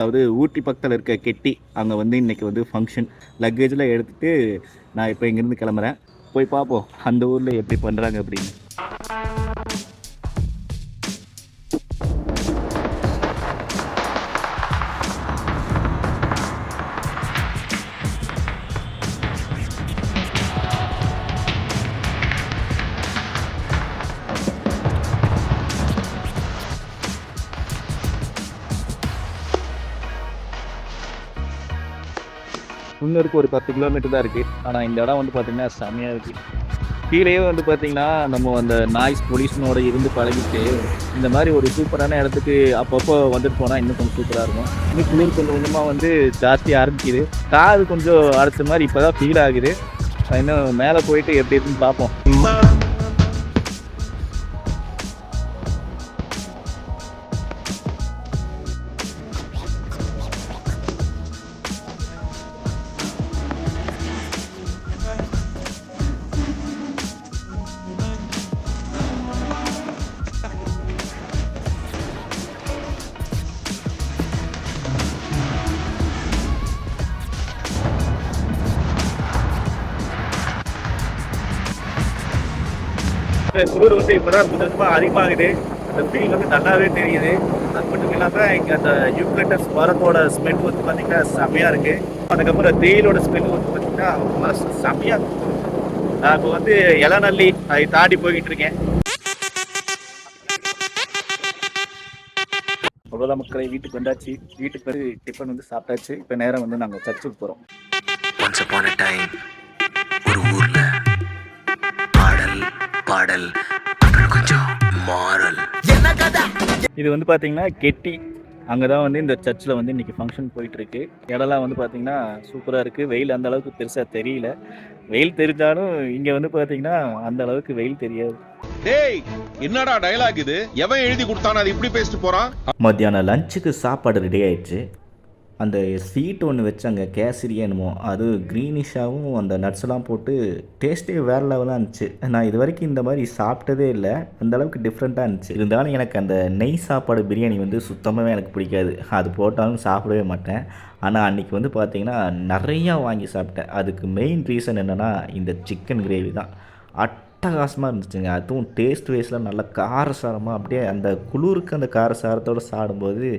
அதாவது ஊட்டி பக்கத்தில் இருக்க கெட்டி அங்கே வந்து இன்றைக்கி வந்து ஃபங்க்ஷன் லக்கேஜில் எடுத்துகிட்டு நான் இப்போ இங்கேருந்து கிளம்புறேன். போய் பார்ப்போம் அந்த ஊரில் எப்படி பண்ணுறாங்க அப்படின்னு. முன்னருக்கு ஒரு 10 கிலோமீட்டர் தான் இருக்குது. ஆனால் இந்த இடம் வந்து பார்த்திங்கன்னா செம்மையாக இருக்குது. கீழேயே வந்து பார்த்திங்கன்னா நம்ம அந்த நாய்ஸ் பொல்யூஷனோட இருந்து பழகிட்டு இந்த மாதிரி ஒரு சூப்பரான இடத்துக்கு அப்பப்போ வந்துட்டு போனால் இன்னும் கொஞ்சம் சூப்பராக இருக்கும். இன்னும் குளிர் கொஞ்சம் கொஞ்சமாக வந்து ஜாஸ்தி ஆரம்பிக்குது. காது கொஞ்சம் அடுத்த மாதிரி இப்போ தான் ஃபீல் ஆகுது. இன்னும் மேலே போயிட்டு எப்படி இருக்குன்னு பார்ப்போம். குளிர் வந்து இப்போ தான் கொஞ்சம் கொஞ்சமாக அதிகமாகுது. அந்த ஃபீல் வந்து நல்லாவே தெரியுது. அது மட்டும் இல்லாமல் இங்கே அந்த யூக்லிட்டஸ் மரத்தோட ஸ்மெல் வந்து பார்த்திங்கன்னா செம்மையாக இருக்குது. அதுக்கப்புறம் தேயிலோட ஸ்மெல் வந்து பார்த்திங்கன்னா மனசு செம்மையாக இருக்குது. நான் இப்போ வந்து இளநல்லி அதை தாண்டி போய்கிட்டு இருக்கேன். அவ்வளோதான் மக்களை, வீட்டுக்கு வந்தாச்சு. வீட்டுக்கு வந்து டிஃபன் வந்து சாப்பிட்டாச்சு. இப்போ நேரம் வந்து நாங்கள் சர்ச்சுக்கு போகிறோம். Once upon a time, ஒரு ஊர்ல பாடல் அப்புறம் கொஞ்சம் மாறல். இது வந்து பார்த்தீங்கன்னா கெட்டி. அங்கே தான் வந்து இந்த சர்ச்சில் வந்து இன்றைக்கி ஃபங்க்ஷன் போயிட்டுருக்கு. இடம்லாம் வந்து பார்த்திங்கன்னா சூப்பராக இருக்குது. வெயில் அந்த அளவுக்கு பெருசாக தெரியல. வெயில் தெரிஞ்சாலும் இங்கே வந்து பார்த்தீங்கன்னா அந்த அளவுக்கு வெயில் தெரியாது. டேய், என்னடா டயலாக் இது? எவன் எழுதி கொடுத்தானே அது இப்படி பேசிட்டு போகிறான்? மத்தியானம் லஞ்சுக்கு சாப்பாடு ரெடி ஆயிடுச்சு. அந்த ஸ்வீட் ஒன்று வச்சாங்க, கேசரியா என்னமோ, அது க்ரீனிஷாகவும் அந்த நட்ஸ்லாம் போட்டு டேஸ்ட்டே வேறு லெவலாக இருந்துச்சு. நான் இது வரைக்கும் இந்த மாதிரி சாப்பிட்டதே இல்லை. அந்தளவுக்கு டிஃப்ரெண்ட்டாக இருந்துச்சு. இருந்தாலும் எனக்கு அந்த நெய் சாப்பாடு பிரியாணி வந்து சுத்தமாகவே எனக்கு பிடிக்காது. அது போட்டாலும் சாப்பிடவே மாட்டேன். ஆனால் அன்றைக்கி வந்து பார்த்திங்கன்னா நிறையா வாங்கி சாப்பிட்டேன். அதுக்கு மெயின் ரீசன் என்னென்னா இந்த சிக்கன் கிரேவி தான். அட்டகாசமாக இருந்துச்சுங்க. அதுவும் டேஸ்ட் வைஸில் நல்லா காரசாரமாக அப்படியே அந்த குளிருக்கு அந்த காரசாரத்தோடு சாப்பிடும்போது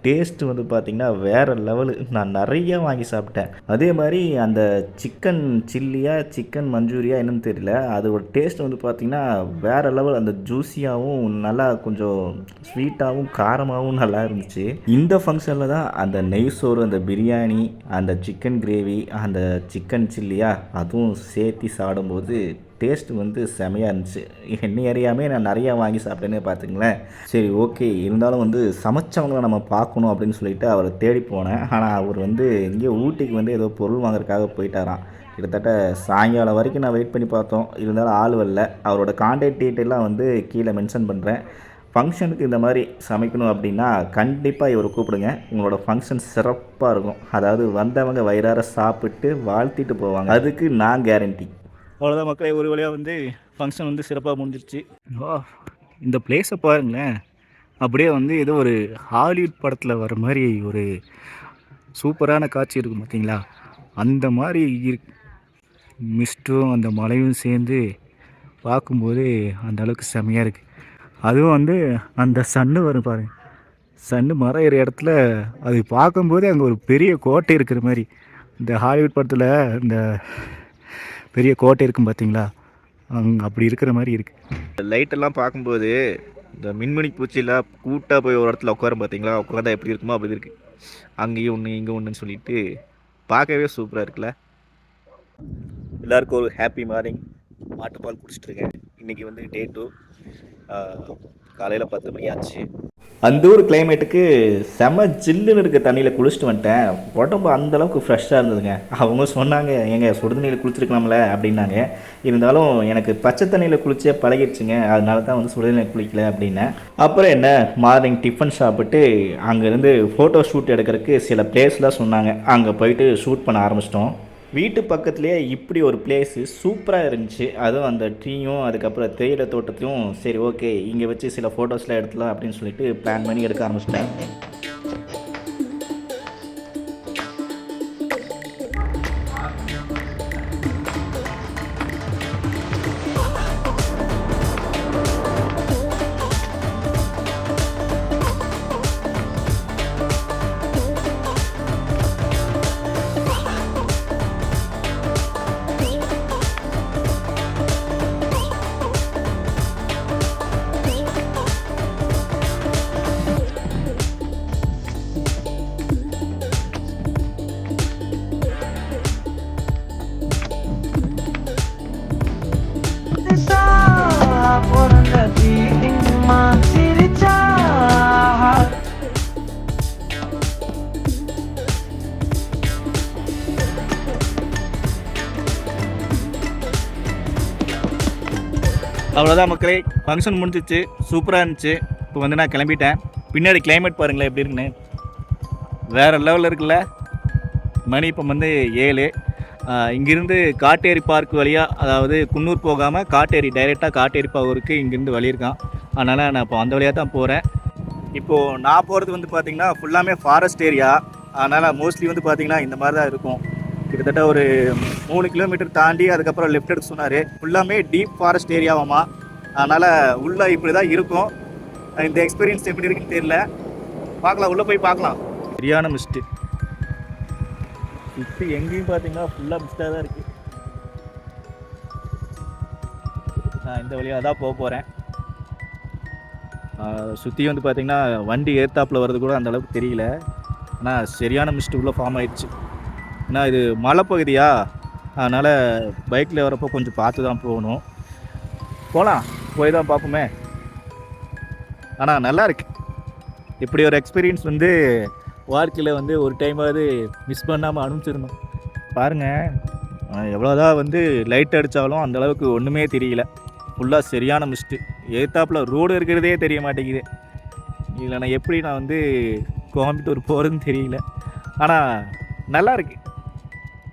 டேஸ்ட்டு வந்து பார்த்திங்கன்னா வேறு லெவலு. நான் நிறையா வாங்கி சாப்பிட்டேன். அதே மாதிரி அந்த சிக்கன் சில்லியா சிக்கன் மஞ்சூரியா என்னன்னு தெரியல, அதோட டேஸ்ட் வந்து பார்த்திங்கன்னா வேறு லெவல். அந்த ஜூஸியாகவும் நல்லா கொஞ்சம் ஸ்வீட்டாகவும் காரமாகவும் நல்லா இருந்துச்சு. இந்த ஃபங்க்ஷனில் தான் அந்த நெய் சோறு, அந்த பிரியாணி, அந்த சிக்கன் கிரேவி, அந்த சிக்கன் சில்லியா அதுவும் சேர்த்து சாப்பிடும்போது டேஸ்ட் வந்து செமையாக இருந்துச்சு. என்னை அறியாமல் நான் நிறையா வாங்கி சாப்பிட்டேன்னே பார்த்துங்களேன். சரி, ஓகே, இருந்தாலும் வந்து சமைச்சவங்களை நம்ம பார்க்கணும் அப்படின்னு சொல்லிட்டு அவரை தேடி போனேன். ஆனால் அவர் வந்து இங்கே ஊட்டிக்கு வந்து ஏதோ பொருள் வாங்குறதுக்காக போயிட்டாராம். கிட்டத்தட்ட சாயங்காலம் வரைக்கும் நான் வெயிட் பண்ணி பார்த்தோம். இருந்தாலும் ஆள் வரல. அவரோட கான்டாக்ட் டீட்டெயிலாம் வந்து கீழே மென்ஷன் பண்ணுறேன். ஃபங்க்ஷனுக்கு இந்த மாதிரி சமைக்கணும் அப்படின்னா கண்டிப்பாக இவரை கூப்பிடுங்க. உங்களோட ஃபங்க்ஷன் சிறப்பாக இருக்கும். அதாவது வந்தவங்க வயிறார சாப்பிட்டு வாழ்த்திட்டு போவாங்க. அதுக்கு நான் கேரண்டி. அவ்வளோதான் மக்களே, ஒரு வழியாக வந்து ஃபங்க்ஷன் வந்து சிறப்பாக முடிஞ்சிருச்சு. இந்த பிளேஸை பாருங்களேன், அப்படியே வந்து ஏதோ ஒரு ஹாலிவுட் படத்தில் வர மாதிரி ஒரு சூப்பரான காட்சி இருக்கும் பார்த்தீங்களா? அந்த மாதிரி மிஸ்ட்டும் அந்த மலையும் சேர்ந்து பார்க்கும்போது அந்த அளவுக்கு செம்மையாக இருக்குது. அதுவும் வந்து அந்த சன்னு வரும் பாருங்க, சன்னு மறையிற இடத்துல அது பார்க்கும்போது அங்கே ஒரு பெரிய கோட்டை இருக்கிற மாதிரி, இந்த ஹாலிவுட் படத்தில் இந்த பெரிய கோட்டை இருக்கும் பார்த்தீங்களா, அங்கே அப்படி இருக்கிற மாதிரி இருக்குது. லைட்டெல்லாம் பார்க்கும்போது இந்த மின்மணி பூச்சிலாம் கூட்டாக போய் ஒரு இடத்துல உட்காரும் பார்த்தீங்களா, உட்காந்தா எப்படி இருக்குமோ அப்படி இருக்குது. அங்கேயும் ஒன்று இங்கே ஒன்றுன்னு சொல்லிட்டு பார்க்கவே சூப்பராக இருக்குல்ல. எல்லாருக்கும் ஒரு ஹாப்பி மார்னிங். மாட்டுப்பால் குடிச்சிட்ருக்கேன். இன்றைக்கி வந்து டே 2, காலையில் 10 மணி ஆச்சு. அந்த ஒரு கிளைமேட்டுக்கு செம ஜில்லுன்னு இருக்க தண்ணியில் குளிச்சுட்டு வந்துட்டேன். உடம்பு அந்தளவுக்கு ஃப்ரெஷ்ஷாக இருந்ததுங்க. அவங்க சொன்னாங்க, எங்க சுடு தண்ணியில் குளிச்சிருக்கலாம்ல அப்படின்னாங்க. இருந்தாலும் எனக்கு பச்சை தண்ணியில் குளிச்சே பழகிடுச்சுங்க, அதனால தான் வந்து சுடு தண்ணியில் குளிக்கல அப்படின்னேன். அப்புறம் என்ன, மார்னிங் டிஃபன் சாப்பிட்டு அங்கேருந்து ஃபோட்டோ ஷூட் எடுக்கிறதுக்கு சில பிளேஸ்லாம் சொன்னாங்க. அங்கே போயிட்டு ஷூட் பண்ண ஆரம்பிச்சிட்டோம். வீட்டு பக்கத்துலேயே இப்படி ஒரு பிளேஸு சூப்பராக இருந்துச்சு. அதுவும் அந்த ட்ரீயும் அதுக்கப்புறம் தேயிலை தோட்டத்தையும் சரி ஓகே இங்கே வச்சு சில ஃபோட்டோஸ்லாம் எடுத்துலாம் அப்படின்னு சொல்லிட்டு பிளான் பண்ணி எடுக்க ஆரம்பிச்சிட்டேன். அவ்வளோதான் மக்களே, ஃபங்க்ஷன் முடிஞ்சிச்சு, சூப்பராக இருந்துச்சு. இப்போ வந்து நான் கிளம்பிட்டேன். பின்னாடி கிளைமேட் பாருங்களேன் எப்படி இருக்குன்னு, வேறு லெவலில் இருக்குல்ல. மணி இப்போ வந்து 7. இங்கேருந்து காட்டேரி பார்க் வழியாக, அதாவது குன்னூர் போகாமல் காட்டேரி டைரெக்டாக காட்டேரி பாவூருக்கு இங்கேருந்து வழி இருக்கான். அதனால் நான் இப்போ அந்த வழியாக தான் போகிறேன். இப்போது நான் போகிறது வந்து பார்த்திங்கன்னா ஃபுல்லாமே ஃபாரஸ்ட் ஏரியா. அதனால் மோஸ்ட்லி வந்து பார்த்திங்கன்னா இந்த மாதிரி தான் இருக்கும். கிட்டத்தட்ட ஒரு 3 கிலோமீட்டர் தாண்டி அதுக்கப்புறம் லெஃப்ட் எடுக்க சொன்னார். ஃபுல்லாமே டீப் ஃபாரஸ்ட் ஏரியாவாமா. அதனால் உள்ளே இப்படி தான் இருக்கும். இந்த எக்ஸ்பீரியன்ஸ் எப்படி இருக்குன்னு தெரியல, பார்க்கலாம், உள்ளே போய் பார்க்கலாம். சரியான மிஸ்ட்டு. சுற்றி எங்கேயும் பார்த்தீங்கன்னா ஃபுல்லாக மிஸ்டாக தான் இருக்குது. நான் இந்த வழியாக தான் போக போகிறேன். சுற்றி வந்து பார்த்திங்கன்னா வண்டி ஏத்தாப்பில் வர்றது கூட அந்த அளவுக்கு தெரியல. ஆனால் சரியான மிஸ்ட்டு உள்ளே ஃபார்ம் ஆயிடுச்சு. ஏன்னா இது மலைப்பகுதியா, அதனால் பைக்கில் வரப்போ கொஞ்சம் பார்த்து தான் போகணும். போகலாம், போய் தான் பார்ப்போமே. ஆனால் நல்லா இருக்கு. இப்படி ஒரு எக்ஸ்பீரியன்ஸ் வந்து வாழ்க்கையில் வந்து ஒரு டைமாவது மிஸ் பண்ணாமல் அனுப்பிச்சிடணும். பாருங்கள், எவ்வளோதான் வந்து லைட் அடித்தாலும் அந்தளவுக்கு ஒன்றுமே தெரியல. ஃபுல்லாக சரியான மிஸ்ட்டு. ஏத்தாப்பில் ரோடு இருக்கிறதே தெரிய மாட்டேங்குது. இதில் நான் எப்படி நான் வந்து கோயம்புத்தூர் போகிறதுன்னு தெரியல. ஆனால் நல்லா இருக்குது.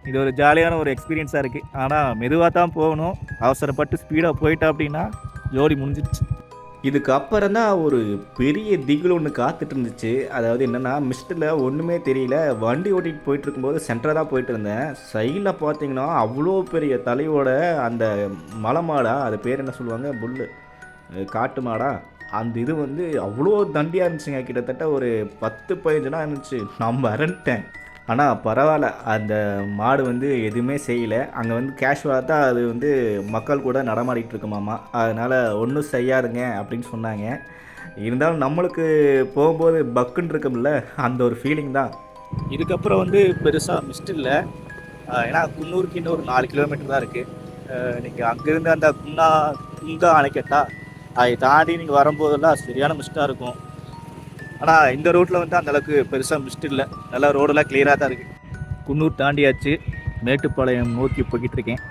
இது ஒரு ஜாலியான ஒரு எக்ஸ்பீரியன்ஸாக இருக்குது. ஆனால் மெதுவாக தான் போகணும். அவசரப்பட்டு ஸ்பீடாக போயிட்டா அப்படின்னா ஜோடி முடிஞ்சிடுச்சு. இதுக்கப்புறம் தான் ஒரு பெரிய திகில் ஒன்று காத்துட்டு இருந்துச்சு. அதாவது என்னென்னா, மிஸ்டில் ஒன்றுமே தெரியல. வண்டி ஓட்டிகிட்டு போயிட்டு இருக்கும்போது சென்டராக தான் போயிட்டு இருந்தேன். சைடில் பார்த்தீங்கன்னா அவ்வளோ பெரிய தலையோட அந்த மலை மாடா, அது பேர் என்ன சொல்லுவாங்க, புல்லு காட்டு மாடா, அந்த இது வந்து அவ்வளோ தண்டியாக இருந்துச்சுங்க. கிட்டத்தட்ட ஒரு 10-15 நாள் இருந்துச்சு. நான் மறந்துட்டேன். ஆனால் பரவாயில்ல, அந்த மாடு வந்து எதுவுமே செய்யலை. அங்கே வந்து கேஷுவலாக தான் அது வந்து மக்கள் கூட நடமாடிட்டு இருக்குமாமா. அதனால் ஒன்றும் செய்யாதுங்க அப்படின்னு சொன்னாங்க. இருந்தாலும் நம்மளுக்கு போகும்போது பக்குன்னு இருக்கும்ல, அந்த ஒரு ஃபீலிங் தான். இதுக்கப்புறம் வந்து பெருசாக மிஸ்ட் இல்லை. ஏன்னா குன்னூருக்கு இன்னும் ஒரு 4 கிலோமீட்டர் தான் இருக்குது. நீங்கள் அங்கேருந்து அந்த குங்கா அணைக்கட்டா, அதை தாண்டி நீங்கள் வரும்போதெல்லாம் சரியான மிஸ்ட்டாக இருக்கும். ஆனால் இந்த ரோட்டில் வந்து அந்தளவுக்கு பெருசாக மிஸ்ட் இல்லை. நல்லா ரோடெல்லாம் கிளியராக தான் இருக்குது. குன்னூர் தாண்டியாச்சு, மேட்டுப்பாளையம் நோக்கி போய்கிட்டு இருக்கேன்.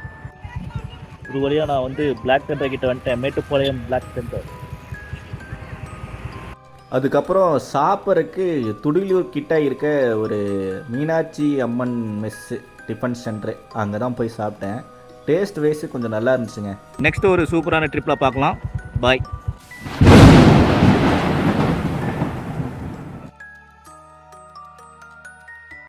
ஒரு வழியாக நான் வந்து பிளாக் தண்டர் கிட்ட வந்துட்டேன். Mettupalayam Black Thunder. அதுக்கப்புறம் சாப்பிட்றதுக்கு துடிலூர் கிட்ட இருக்க ஒரு Meenakshi Amman mess tiffin centre, அங்கே தான் போய் சாப்பிட்டேன். டேஸ்ட் வைஸு கொஞ்சம் நல்லா இருந்துச்சுங்க. நெக்ஸ்ட்டு ஒரு சூப்பரான ட்ரிப்பில் பார்க்கலாம். பாய்.